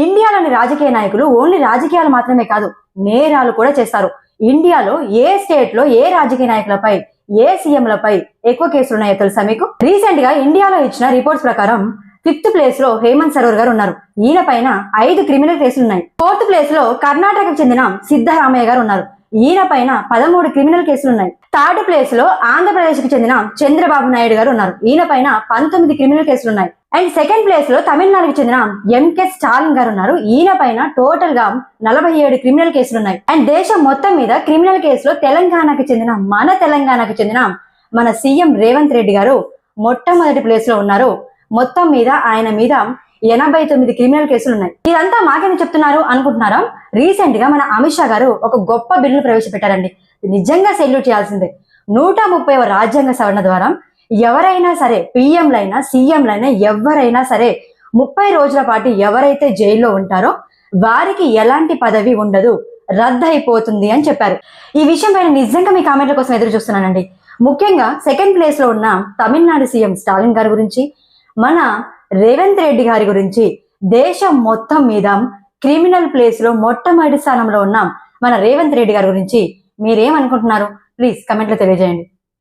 ఇండియాలోని రాజకీయ నాయకులు ఓన్లీ రాజకీయాలు మాత్రమే కాదు, నేరాలు కూడా చేస్తారు. ఇండియాలో ఏ స్టేట్ లో ఏ రాజకీయ నాయకులపై, ఏ సీఎంలపై ఎక్కువ కేసులు ఉన్నాయో తెలుసా మీకు? రీసెంట్ గా ఇండియాలో ఇచ్చిన రిపోర్ట్స్ ప్రకారం 5th ప్లేస్ లో హేమంత్ సరోవర్ గారు ఉన్నారు. ఈయన పైన 5 క్రిమినల్ కేసులు ఉన్నాయి. 4th ప్లేస్ లో కర్ణాటకకు చెందిన సిద్ధరామయ్య గారు ఉన్నారు. ఈయన పైన 13 క్రిమినల్ కేసులు ఉన్నాయి. 3rd ప్లేస్ లో ఆంధ్రప్రదేశ్ కు చెందిన చంద్రబాబు నాయుడు గారు ఉన్నారు. ఈయన పైన 19 క్రిమినల్ కేసులు ఉన్నాయి. అండ్ 2nd ప్లేస్ లో తమిళనాడుకు చెందిన ఎంకే స్టాలిన్ గారు ఉన్నారు. ఈయన పైన టోటల్ గా 47 క్రిమినల్ కేసులు ఉన్నాయి. అండ్ దేశం మొత్తం మీద క్రిమినల్ కేసులో తెలంగాణకు చెందిన మన సీఎం రేవంత్ రెడ్డి గారు మొట్టమొదటి ప్లేస్ లో ఉన్నారు. మొత్తం మీద ఆయన మీద 89 క్రిమినల్ కేసులు ఉన్నాయి. ఇదంతా మాకేమి చెప్తున్నారు అనుకుంటున్నారా? రీసెంట్ గా మన అమిత్ షా గారు ఒక గొప్ప బిల్లును ప్రవేశపెట్టారండి. నిజంగా సెల్యూట్ చేయాల్సిందే. 130వ రాజ్యాంగ సవరణ ద్వారా ఎవరైనా సరే, పిఎంలైనా సీఎంలైనా ఎవరైనా సరే 30 రోజుల పాటు ఎవరైతే జైల్లో ఉంటారో వారికి ఎలాంటి పదవి ఉండదు, రద్దయిపోతుంది అని చెప్పారు. ఈ విషయం పైన నిజంగా మీ కామెంట్ల కోసం ఎదురు చూస్తున్నానండి. ముఖ్యంగా 2nd ప్లేస్ లో ఉన్న తమిళనాడు సీఎం స్టాలిన్ గారి గురించి, మన రేవంత్ రెడ్డి గారి గురించి, దేశం మొత్తం మీద క్రిమినల్ ప్లేస్ లో మొట్టమొదటి స్థానంలో ఉన్న మన రేవంత్ రెడ్డి గారి గురించి మీరేమనుకుంటున్నారు? ప్లీజ్ కమెంట్లో తెలియజేయండి.